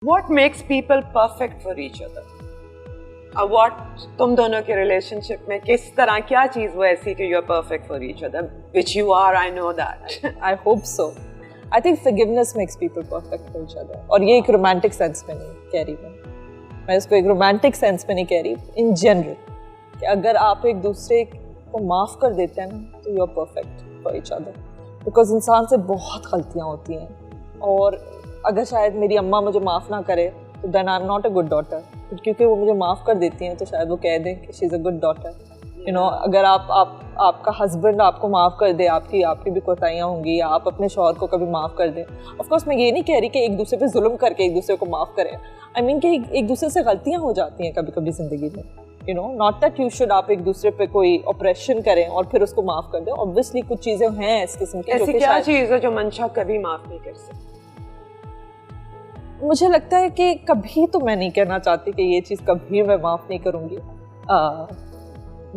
What makes people perfect for each other? What तुम दोनों के relationship में किस तरह क्या चीज़ वो ऐसी कि you are perfect for each other, which you are, I know that. I hope so. I think forgiveness makes people perfect for each other. और ये एक romantic sense में नहीं कह रही मैं इसको एक romantic sense में नहीं कह रही, in general कि अगर आप एक दूसरे को माफ़ कर देते हैं ना तो you are perfect for each other. Because इंसान से बहुत गलतियाँ होती हैं और अगर शायद मेरी अम्मा मुझे माफ़ ना करे तो then I'm not a good daughter. क्योंकि वो मुझे माफ़ कर देती हैं तो शायद वो कह दें कि she is a good daughter. You know, अगर आपका हस्बैंड आपको माफ़ कर दे, आपकी भी कोताहियाँ होंगी, या आप अपने शौहर को कभी माफ़ कर दें. ऑफ कोर्स मैं ये नहीं कह रही कि एक दूसरे पे जुल्म करके एक दूसरे को माफ़ करें. आई मीन कि एक दूसरे से गलतियाँ हो जाती हैं कभी कभी ज़िंदगी में. You know, not that you should आप एक दूसरे पे कोई ऑपरेशन करें और फिर उसको माफ़ कर दें. ऑब्वियसली कुछ चीज़ें हैं इस किस्म की. ऐसी क्या चीज़ है जो मंशा कभी माफ़ नहीं कर सकती? मुझे लगता है कि कभी तो मैं नहीं कहना चाहती कि ये चीज़ कभी मैं माफ़ नहीं करूँगी.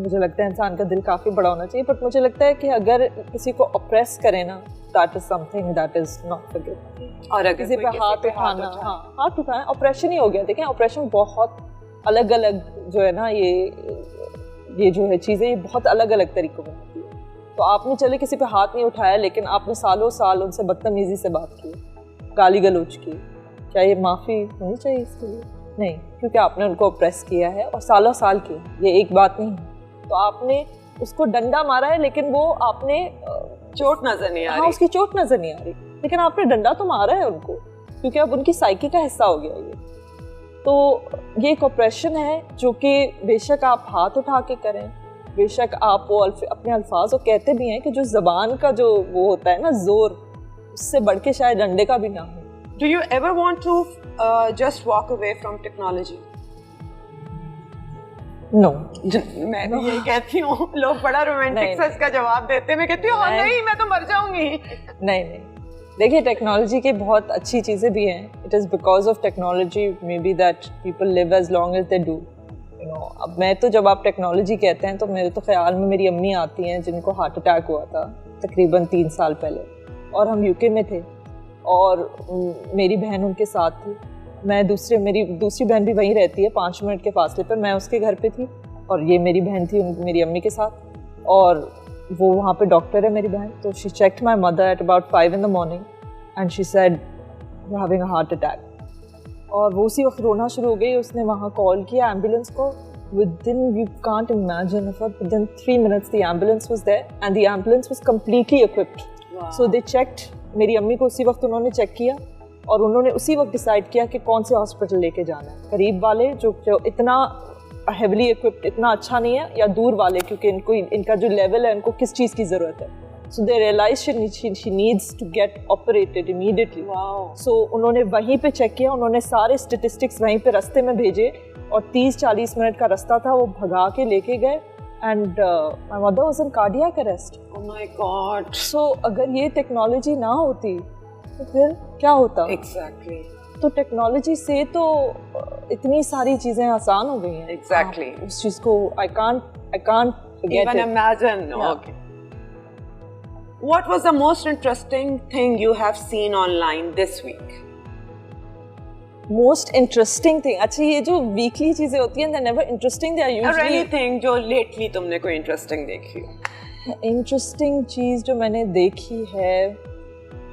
मुझे लगता है इंसान का दिल काफ़ी बड़ा होना चाहिए, बट मुझे लगता है कि अगर किसी को ऑप्रेस करें ना, that is something that is not forgivable. और अगर किसी पे हाथ उठाना, हाथ उठाएं, ऑपरेशन ही हो गया. देखें, ऑपरेशन बहुत अलग अलग जो है ना, ये जो है चीज़ें, ये बहुत अलग अलग तरीक़ों में होती है. तो आपने चले किसी पे हाथ नहीं उठाया, लेकिन आपने सालों साल उनसे बदतमीज़ी से बात की, गाली गलौज की, क्या ये माफ़ी होनी चाहिए इसके लिए? नहीं, क्योंकि आपने उनको ऑप्रेस किया है और सालों साल की. ये एक बात नहीं है. तो आपने उसको डंडा मारा है, लेकिन वो आपने चोट नजर नहीं आ रही. हाँ, उसकी चोट नजर नहीं आ रही, लेकिन आपने डंडा तो मारा है उनको, क्योंकि अब उनकी साइकी का हिस्सा हो गया ये. तो ये एक ऑपरेशन है जो कि बेशक आप हाथ उठा के करें, बेशक आप वो अपने अल्फाज को कहते भी हैं कि जो ज़बान का जो वो होता है ना जोर, उससे बढ़ के शायद डंडे का भी ना हो. Do you ever want to just walk away from technology? No. मैं भी यही कहती हूँ. लोग बड़ा रोमांटिक सा इसका जवाब देते हैं. मैं कहती हूँ हाँ नहीं, मैं तो मर जाऊंगी. नहीं, देखिए, टेक्नोलॉजी की बहुत अच्छी चीज़ें भी हैं. It is because of technology may be that people live as long as they do. You know, अब मैं तो, जब आप टेक्नोलॉजी कहते हैं तो मेरे तो ख्याल में मेरी अम्मी आती हैं जिनको हार्ट अटैक हुआ था तकरीबन 3 साल पहले, और हम यूके में थे और मेरी बहन उनके साथ थी. मेरी दूसरी बहन भी वहीं रहती है 5 मिनट के फासले पर. मैं उसके घर पे थी और ये मेरी बहन थी मेरी अम्मी के साथ, और वो वहाँ पे डॉक्टर है मेरी बहन. तो she checked my mother at about 5 in the morning and she said you having a heart attack. और वो उसी वक्त रोना शुरू हो गई. उसने वहाँ कॉल किया एम्बुलेंस को. Within, you can't imagine, within 3 minutes the ambulance was there and the ambulance was completely equipped. Wow. So they checked. मेरी अम्मी को उसी वक्त उन्होंने चेक किया और उन्होंने उसी वक्त डिसाइड किया कि कौन से हॉस्पिटल लेके जाना है. करीब वाले जो इतना हेवली इक्विप्ड, इतना अच्छा नहीं है, या दूर वाले, क्योंकि इनका जो लेवल है, इनको किस चीज़ की ज़रूरत है. So they realise she needs to get operated immediately. So उन्होंने वहीं पे चेक किया. उन्होंने सारे स्टेटिस्टिक्स वहीं पे रास्ते में भेजे और 30-40 मिनट का रास्ता था, वो भगा के लेके गए. And my mother was in cardiac arrest. Oh my God. So अगर ये टेक्नोलॉजी ना होती तो फिर क्या होता? Exactly. तो टेक्नोलॉजी से तो इतनी सारी चीजें आसान हो गई हैं. Exactly. उस चीज को I can't forget even it. imagine. Yeah. Okay. What was the most interesting thing you have seen online this week? Most interesting thing. अच्छा, ये जो वीकली चीजें होती हैं, they're never interesting, they are usually. Or anything जो lately तुमने कोई interesting देखी हो? इंटरेस्टिंग चीज जो मैंने देखी है,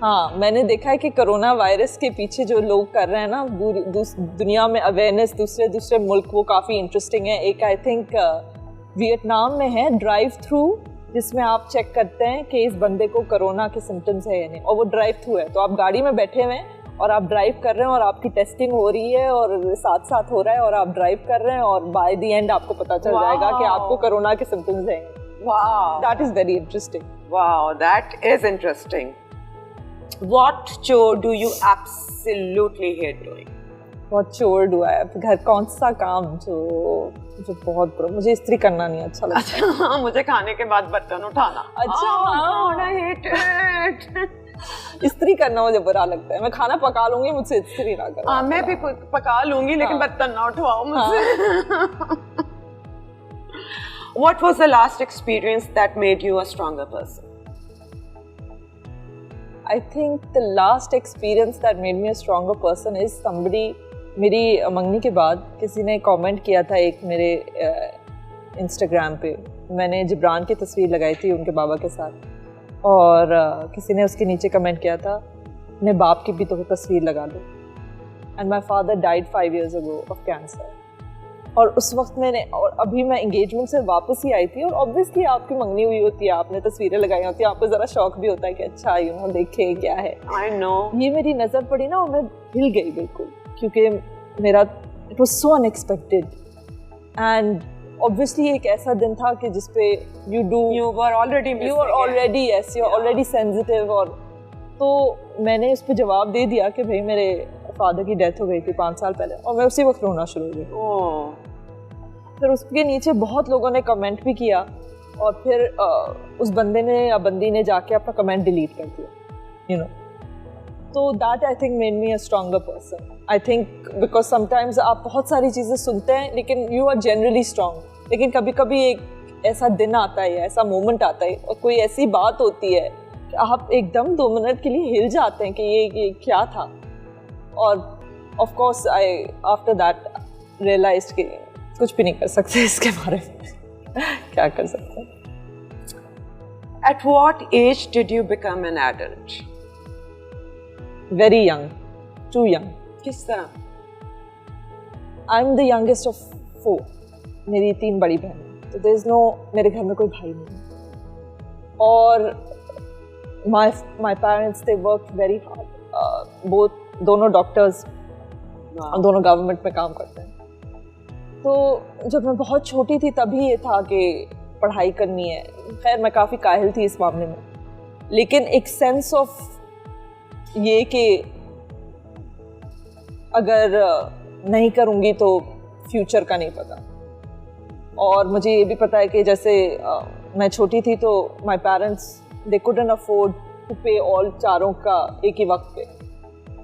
हाँ, मैंने देखा है कि कोरोना वायरस के पीछे जो लोग कर रहे हैं ना दुनिया में अवेयरनेस, दूसरे मुल्क, वो काफ़ी इंटरेस्टिंग है. एक आई थिंक वियतनाम में है ड्राइव थ्रू, जिसमें आप चेक करते हैं कि इस बंदे को कोरोना के सिम्टम्स है या नहीं, और वो ड्राइव थ्रू है. तो आप गाड़ी में बैठे हुए हैं और आप ड्राइव कर रहे हैं और आपकी टेस्टिंग हो रही है और साथ साथ हो रहा है और आप ड्राइव कर रहे हैं और बाय द एंड आपको पता चल जाएगा कि आपको कोरोना के सिम्टम्स हैं. Wow. That is very interesting. Wow, that is interesting. What chore do you absolutely hate doing? What chore do I have? घर कौन सा काम जो बहुत बुरा, मुझे इस्त्री करना नहीं अच्छा लगता. अच्छा, मुझे खाने के बाद बर्तन उठाना. अच्छा, I hate it. इस्त्री करना मुझे बुरा लगता है. मैं खाना पका लूंगी, मुझसे इस्त्री ना करो. मैं भी पका लूंगी, लेकिन बर्तन ना उठवाओ मुझसे. What was the last experience that made you a stronger person? I think the last experience that made me a stronger person is somebody, मेरी मंगनी के बाद किसी ने कमेंट किया था एक मेरे इंस्टाग्राम पे, मैंने जिब्रान की तस्वीर लगाई थी उनके बाबा के साथ, और किसी ने उसके नीचे कमेंट किया था अपने बाप की भी तो तस्वीर लगा दो। And my father died 5 years ago of cancer. और उस वक्त मैंने, और अभी मैं एंगेजमेंट से वापस ही आई थी, और ऑब्वियसली आपकी मंगनी हुई होती है, आपने तस्वीरें लगाई होती है, आपको ज़रा शौक भी होता है कि अच्छा यू नो देखे क्या है। I know. ये मेरी नज़र पड़ी ना और मैं हिल गई बिल्कुल, क्योंकि मेरा it was so unexpected. And obviously एक ऐसा दिन था कि जिसपे यू आर ऑलरेडी सेंसिटिव, और तो मैंने उस पर जवाब दे दिया कि भाई मेरे फादर की डेथ हो गई थी 5 साल पहले, और मैं उसी वक्त रोना शुरू हो गई। फिर उसके नीचे बहुत लोगों ने कमेंट भी किया, और फिर उस बंदे ने या बंदी ने जाके अपना कमेंट डिलीट कर दिया, यू नो। तो that I think made me a stronger person. I think because sometimes आप बहुत सारी चीज़ें सुनते हैं लेकिन यू आर जनरली स्ट्रॉन्ग, लेकिन कभी कभी एक ऐसा दिन आता है, ऐसा मोमेंट आता है, और कोई ऐसी बात होती है कि आप एकदम 2 मिनट के लिए हिल जाते हैं कि ये क्या था। और of course I after that realized कि कुछ भी नहीं कर सकते इसके बारे में क्या कर सकते हैं। At what age did you become an adult? Very young, too young. किस तरह? I'm the youngest of 4. मेरी 3 बड़ी बहन हैं, तो there is no, मेरे घर में कोई भाई नहीं है। और my parents they worked very hard. दोनों डॉक्टर्स, दोनों गवर्नमेंट में काम करते हैं। तो जब मैं बहुत छोटी थी तभी ये था कि पढ़ाई करनी है। खैर मैं काफ़ी काहिल थी इस मामले में, लेकिन एक सेंस ऑफ ये कि अगर नहीं करूँगी तो फ्यूचर का नहीं पता। और मुझे ये भी पता है कि जैसे मैं छोटी थी तो my parents they couldn't afford to pay all चारों का एक ही वक्त पे।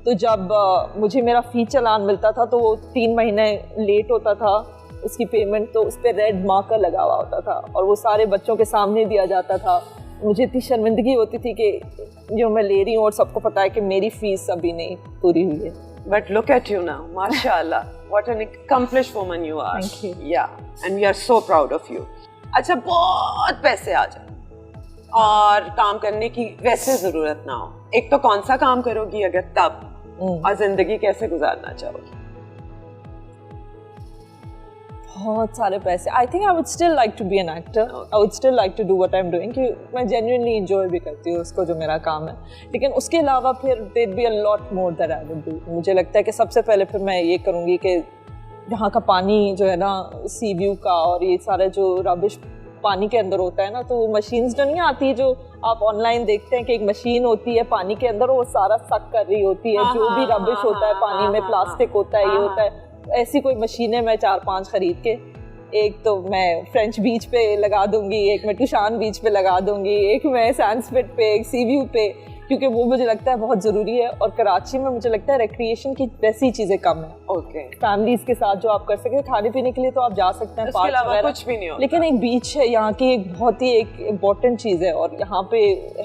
तो जब मुझे मेरा फ़ी चालान मिलता था तो वो 3 महीने लेट होता था उसकी पेमेंट, तो उस पर रेड मार्कर लगा हुआ होता था और वो सारे बच्चों के सामने दिया जाता था। मुझे इतनी शर्मिंदगी होती थी कि जो मैं ले रही हूँ और सबको पता है कि मेरी फ़ीस अभी नहीं पूरी हुई है। But look at you now, mashallah, what an accomplished woman you are. Thank you. Yeah, and we are so proud of you. अच्छा, बहुत पैसे आ जाए और काम करने की वैसे ज़रूरत ना हो, एक तो कौन सा काम करोगी अगर तब, और ज़िंदगी कैसे गुजारना चाहोगी? बहुत सारे पैसे। I think I would still like to be an actor, I would still like to do what I am doing, कि मैं जेन्युइनली इंजॉय भी करती हूँ उसको जो मेरा काम है। लेकिन उसके अलावा फिर there be a lot more that I would do. मुझे लगता है कि सबसे पहले फिर मैं ये करूँगी कि यहाँ का पानी जो है ना, सी व्यू का और ये सारा जो रबिश पानी के अंदर होता है ना, तो वो मशीन्स जो नहीं आती जो आप ऑनलाइन देखते हैं कि एक मशीन होती है पानी के अंदर, वो सारा सक कर रही होती है जो भी रबिश होता है पानी में, प्लास्टिक होता है, ये होता है, ऐसी कोई मशीनें मैं 4-5 खरीद के, एक तो मैं फ्रेंच बीच पे लगा दूंगी, एक मैं टुशान बीच पे लगा दूंगी, एक मैं सैंडस्पिट पे, एक सी व्यू पे, क्योंकि वो मुझे लगता है बहुत ज़रूरी है। और कराची में मुझे लगता है रिक्रिएशन की वैसी चीज़ें कम है। ओके, फैमिलीज के साथ जो आप कर सकते हैं, खाने पीने के लिए तो आप जा सकते हैं, पार्क वगैरह कुछ भी नहीं होता, लेकिन एक बीच है यहाँ की, एक बहुत ही एक इम्पॉर्टेंट चीज़ है और यहाँ पे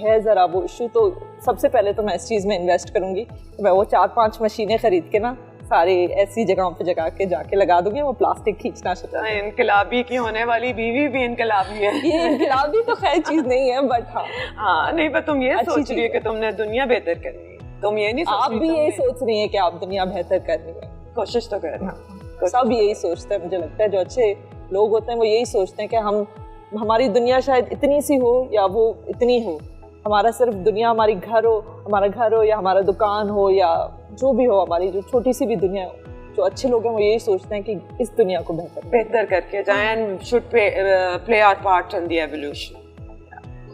है ज़रा वो इशू। तो सबसे पहले तो मैं इस चीज़ में इन्वेस्ट करूँगी, मैं वो 4-5 मशीनें खरीद के ना सारे ऐसी जगहों पे जगह के जाके लगा दूंगी, वो प्लास्टिक खींचना शुरू। इनकलाबी की होने वाली बीवी भी इनकलाबी है। ये इनकलाबी तो खैर चीज नहीं है, बट हाँ नहीं, पर तुम ये सोच रही हो कि तुमने दुनिया बेहतर करनी है, तुम ये नहीं सोच आप भी यही सोच रही है कि आप दुनिया बेहतर करनी है, कोशिश तो कर रहे हैं। सब यही सोचते हैं, मुझे लगता है जो अच्छे लोग होते हैं वो यही सोचते हैं कि हमारी दुनिया शायद इतनी सी हो या वो इतनी हो, हमारा सिर्फ दुनिया, हमारी हमारा घर हो या हमारा दुकान हो या जो भी हो, हमारी जो छोटी सी भी दुनिया हो, जो अच्छे लोग हैं वो यही सोचते हैं कि इस दुनिया को बेहतर करके जाएं, and should play our part in the evolution.